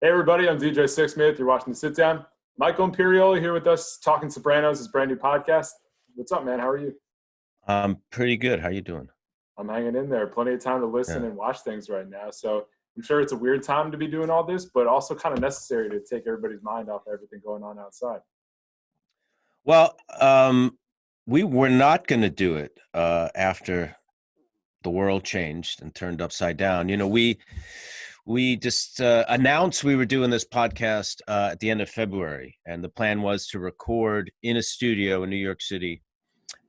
Hey everybody, I'm DJ Sixsmith. You're watching The Sit Down. Michael Imperioli here with us, talking Sopranos, his brand new podcast. What's up, man? How are you? I'm pretty good. How you doing? I'm hanging in there. Plenty of time to listen and watch things right now. So I'm sure it's a weird time to be doing all this, but also kind of necessary to take everybody's mind off everything going on outside. Well, we were not going to do it after the world changed and turned upside down. You know, we just announced we were doing this podcast at the end of February, and the plan was to record in a studio in New York City,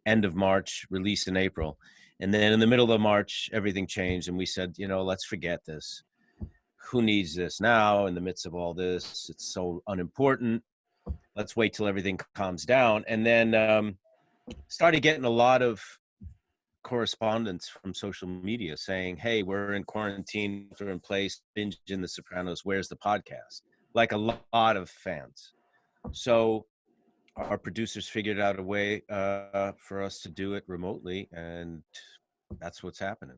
end of March, release in April. And then in the middle of March, everything changed, and we said, you know, let's forget this. Who needs this now in the midst of all this? It's so unimportant. Let's wait till everything calms down. And then started getting a lot of correspondence from social media saying, hey, we're in quarantine, we're in place, binging The Sopranos, where's the podcast? Like a lot of fans. So our producers figured out a way for us to do it remotely, and that's what's happening.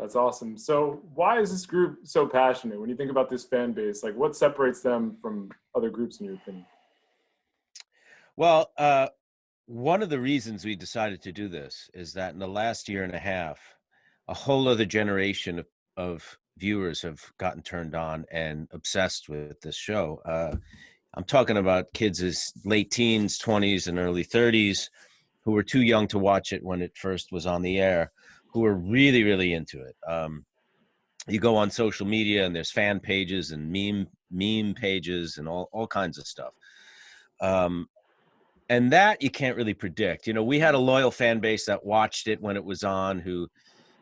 That's awesome. So why is this group so passionate? When you think about this fan base, like what separates them from other groups in your opinion? Well, one of the reasons we decided to do this is that in the last year and a half, a whole other generation of viewers have gotten turned on and obsessed with this show. I'm talking about kids as late teens, 20s, and early 30s who were too young to watch it when it first was on the air, who were really, really into it. You go on social media and there's fan pages and meme pages and all kinds of stuff. And that you can't really predict. You know, we had a loyal fan base that watched it when it was on, who,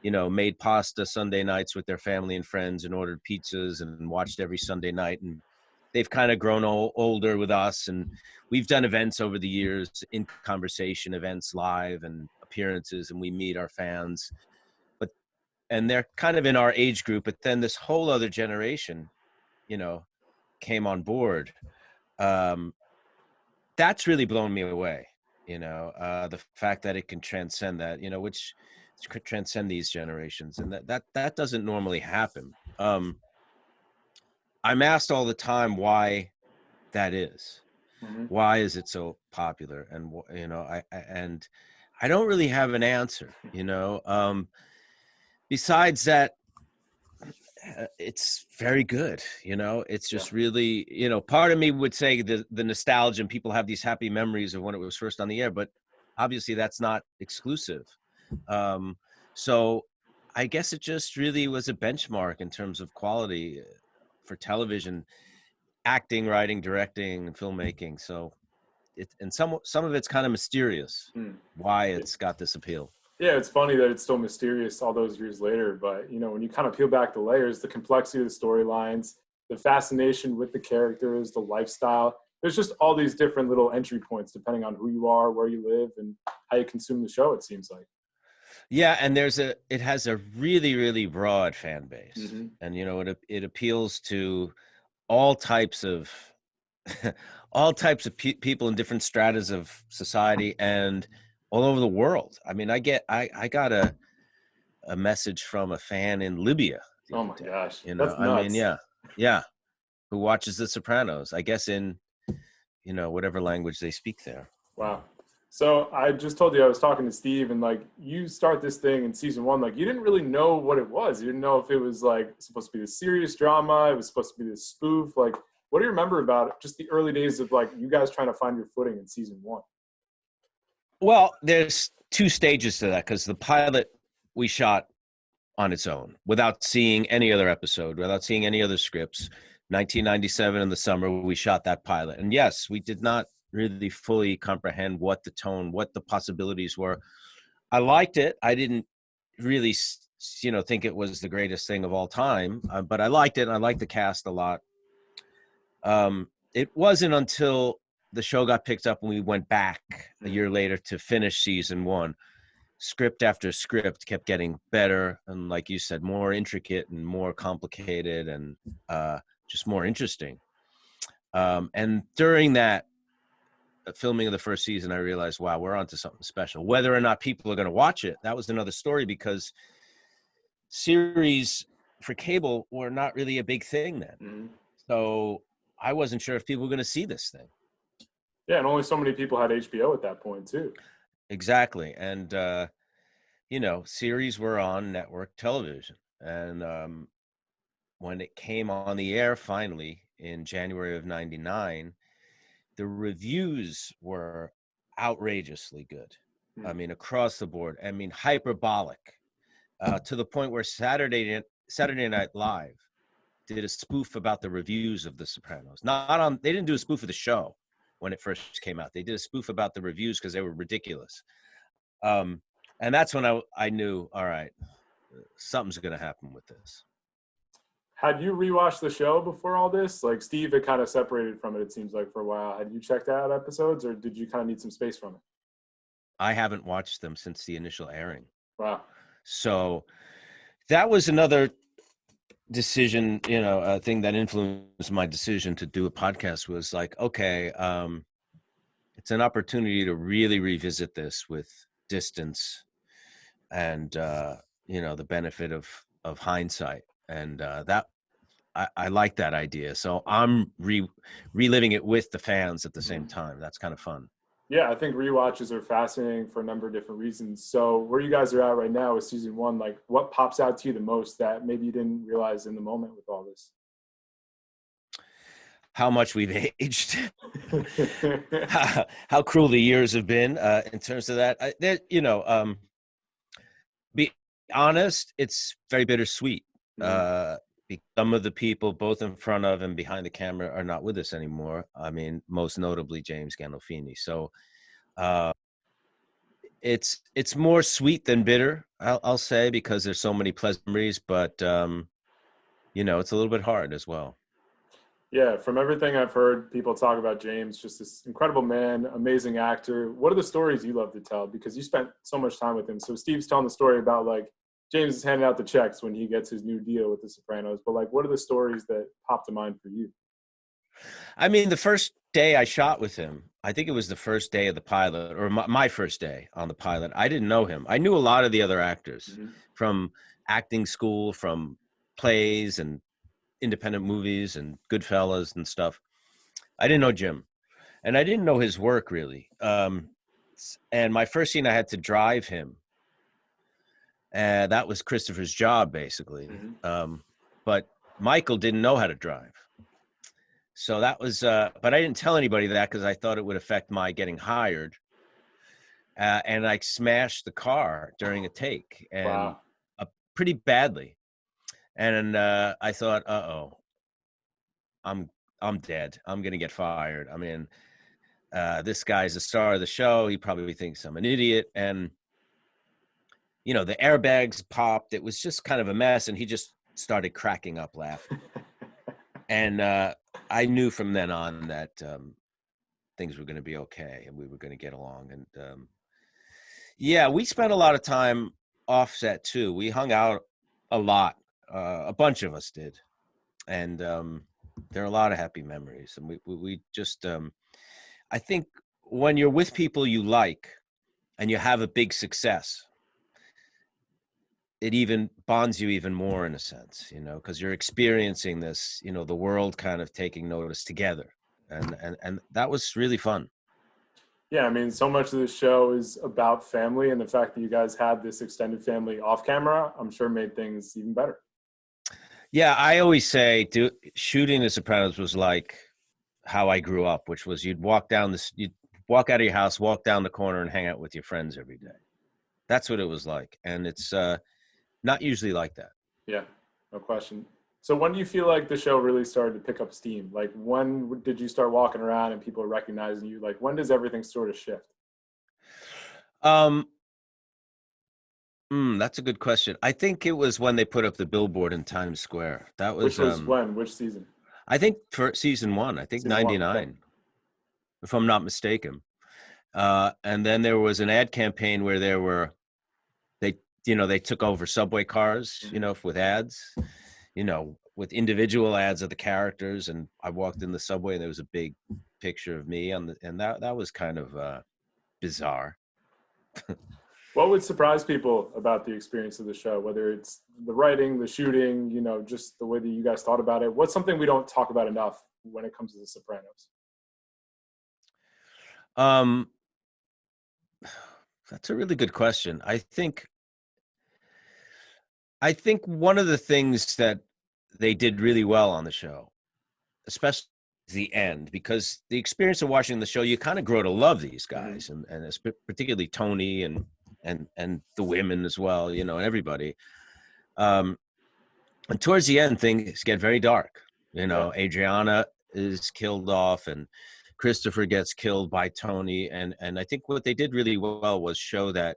you know, made pasta Sunday nights with their family and friends and ordered pizzas and watched every Sunday night. And they've kind of grown older with us. And we've done events over the years, in conversation events, live and appearances, and we meet our fans. And they're kind of in our age group. But then this whole other generation, you know, came on board. That's really blown me away, you know, the fact that it can transcend that, you know, which could transcend these generations. And that doesn't normally happen. I'm asked all the time why that is. Mm-hmm. Why is it so popular? And, you know, I don't really have an answer, you know, besides that. It's very good, you know. It's just really, you know, part of me would say the nostalgia, and people have these happy memories of when it was first on the air, but obviously that's not exclusive. So I guess it just really was a benchmark in terms of quality for television, acting, writing, directing, and filmmaking. So some of it's kind of mysterious why it's got this appeal. Yeah, it's funny that it's still mysterious all those years later, but you know, when you kind of peel back the layers, the complexity of the storylines, the fascination with the characters, the lifestyle, there's just all these different little entry points depending on who you are, where you live, and how you consume the show, it seems like. Yeah, and it has a really, really broad fan base. Mm-hmm. And you know, it appeals to all types of people in different stratas of society and all over the world. I mean, I got a message from a fan in Libya. Oh my gosh. You know, that's nuts. I mean, yeah, who watches The Sopranos, I guess in, you know, whatever language they speak there. Wow. So I just told you I was talking to Steve, and like you start this thing in season 1, like you didn't really know what it was. You didn't know if it was like supposed to be this serious drama, it was supposed to be this spoof. Like, what do you remember about just the early days of like you guys trying to find your footing in season 1? Well, there's two stages to that, because the pilot we shot on its own without seeing any other episode, without seeing any other scripts. 1997 in the summer, we shot that pilot. And yes, we did not really fully comprehend what the tone, what the possibilities were. I liked it. I didn't really, you know, think it was the greatest thing of all time, but I liked it. And I liked the cast a lot. It wasn't until the show got picked up and we went back a year later to finish season 1. Script after script kept getting better. And like you said, more intricate and more complicated and just more interesting. And during that filming of the first season, I realized, wow, we're onto something special. Whether or not people are going to watch it, that was another story, because series for cable were not really a big thing then. Mm-hmm. So I wasn't sure if people were going to see this thing. Yeah, and only so many people had HBO at that point too. Exactly. And, series were on network television. And when it came on the air finally in January of 99, the reviews were outrageously good. I mean, across the board. I mean, hyperbolic, to the point where Saturday Night Live did a spoof about the reviews of The Sopranos. They didn't do a spoof of the show when it first came out. They did a spoof about the reviews because they were ridiculous. And that's when I knew, all right, something's going to happen with this. Had you rewatched the show before all this? Like Steve had kind of separated from it seems like, for a while. Had you checked out episodes, or did you kind of need some space from it? I haven't watched them since the initial airing. Wow. So that was another decision, a thing that influenced my decision to do a podcast was like, okay, it's an opportunity to really revisit this with distance and, the benefit of hindsight. And that I like that idea. So I'm reliving it with the fans at the same time. That's kind of fun. Yeah, I think rewatches are fascinating for a number of different reasons. So where you guys are at right now with season 1, like what pops out to you the most that maybe you didn't realize in the moment with all this? How much we've aged, how cruel the years have been in terms of that. Be honest, it's very bittersweet. Some of the people, both in front of and behind the camera, are not with us anymore. I mean, most notably James Gandolfini. So it's more sweet than bitter, I'll say, because there's so many pleasant memories. But it's a little bit hard as well. Yeah, from everything I've heard people talk about James, just this incredible man, amazing actor. What are the stories you love to tell? Because you spent so much time with him. So Steve's telling the story about like James is handing out the checks when he gets his new deal with The Sopranos. But like, what are the stories that pop to mind for you? I mean, the first day I shot with him, I think it was the first day of the pilot, or my first day on the pilot. I didn't know him. I knew a lot of the other actors from acting school, from plays and independent movies and Goodfellas and stuff. I didn't know Jim, and I didn't know his work really. And my first scene, I had to drive him. And that was Christopher's job, basically. But Michael didn't know how to drive. So that was, but I didn't tell anybody that because I thought it would affect my getting hired. And I smashed the car during a take, and pretty badly. And I thought, I'm dead. I'm gonna get fired. I mean, this guy's the star of the show. He probably thinks I'm an idiot. And the airbags popped. It was just kind of a mess, and he just started cracking up laughing. And I knew from then on that things were going to be okay, and we were going to get along. And we spent a lot of time offset too. We hung out a lot. A bunch of us did, and there are a lot of happy memories. And we just, I think, when you're with people you like, and you have a big success, it even bonds you even more in a sense, because you're experiencing this, the world kind of taking notice together. And that was really fun. Yeah, I mean, so much of the show is about family, and the fact that you guys had this extended family off camera, I'm sure made things even better. Yeah, I always say shooting The Sopranos was like how I grew up, which was you'd walk out of your house, walk down the corner, and hang out with your friends every day. That's what it was like. And it's not usually like that. Yeah, no question. So when do you feel like the show really started to pick up steam? Like, when did you start walking around and people recognizing you? Like, when does everything sort of shift? That's a good question. I think it was when they put up the billboard in Times Square. That was, Which was when? Which season? I think for season 1, I think 99, if I'm not mistaken. And then there was an ad campaign where they took over subway cars, with ads, with individual ads of the characters. And I walked in the subway and there was a big picture of me and that was kind of bizarre. What would surprise people about the experience of the show, whether it's the writing, the shooting, just the way that you guys thought about it? What's something we don't talk about enough when it comes to The Sopranos? Um, that's a really good question. I think one of the things that they did really well on the show, especially the end, because the experience of watching the show, you kind of grow to love these Hmm. guys, and particularly Tony and the women as well, and everybody. Um, and towards the end, things get very dark. Yeah. Adriana is killed off, and Christopher gets killed by Tony, and I think what they did really well was show that,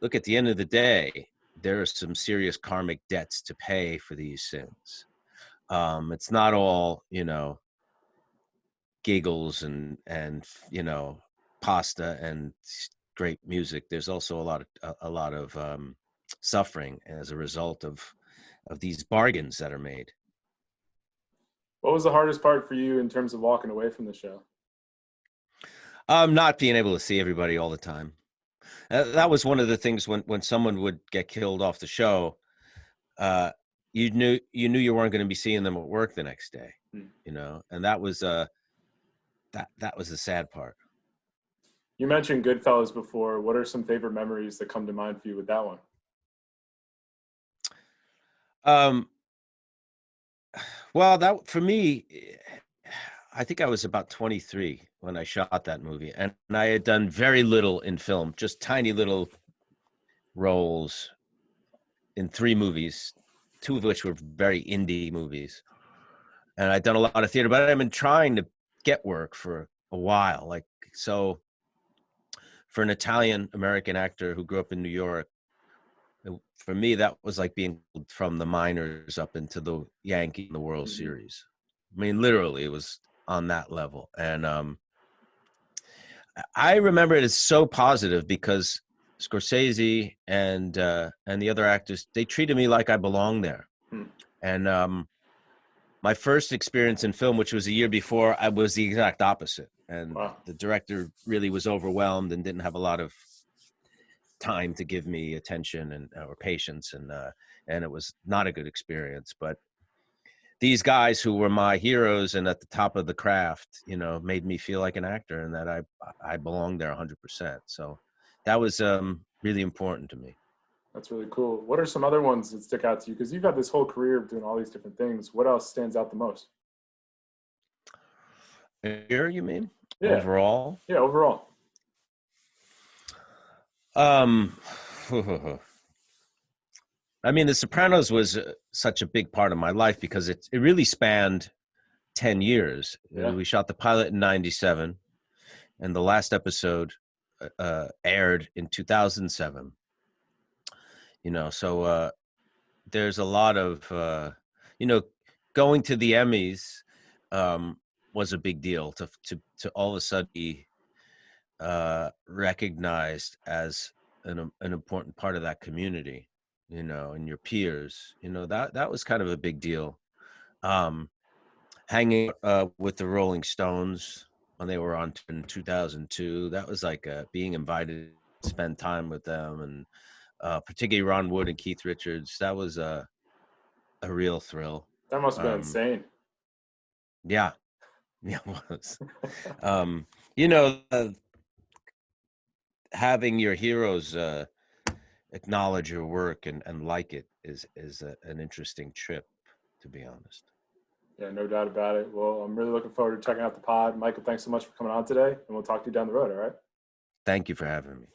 look, at the end of the day, there are some serious karmic debts to pay for these sins. It's not all, giggles and pasta and great music. There's also a lot of suffering as a result of these bargains that are made. What was the hardest part for you in terms of walking away from the show? Not being able to see everybody all the time. That was one of the things when someone would get killed off the show. Uh, you knew you weren't going to be seeing them at work the next day. Hmm. And that was the sad part. You mentioned Goodfellas before. What are some favorite memories that come to mind for you with that one? Um, well, that for me, I think I was about 23 when I shot that movie, and I had done very little in film, just tiny little roles in 3 movies, 2 of which were very indie movies. And I'd done a lot of theater, but I've been trying to get work for a while. Like, so for an Italian American actor who grew up in New York, for me, that was like being from the minors up into the Yankee in the World Hmm. Series. I mean, literally, it was on that level. And I remember it as so positive because Scorsese and the other actors, they treated me like I belonged there. Hmm. And my first experience in film, which was a year before, I was the exact opposite. And Wow. the director really was overwhelmed and didn't have a lot of time to give me attention and or patience, and it was not a good experience. But these guys who were my heroes and at the top of the craft, made me feel like an actor and that I belonged there 100%. So that was really important to me. That's really cool. What are some other ones that stick out to you? Because you've had this whole career of doing all these different things. What else stands out the most? Here, you mean Yeah. overall? Yeah. Overall. Um, I mean, The Sopranos was such a big part of my life because it really spanned 10 years. Yeah. We shot the pilot in 97, and the last episode aired in 2007. So there's a lot of, going to the Emmys was a big deal to all of a sudden be recognized as an important part of that community, and your peers, that was kind of a big deal. Um, Hanging with the Rolling Stones when they were on in 2002, that was like being invited to spend time with them, and particularly Ron Wood and Keith Richards. That was a real thrill. That must have been Um, insane. yeah, yeah, it was. Um, you know, uh, Having your heroes acknowledge your work and like it is an interesting trip, to be honest. Yeah, no doubt about it. Well, I'm really looking forward to checking out the pod. Michael, thanks so much for coming on today, and we'll talk to you down the road. All right. Thank you for having me.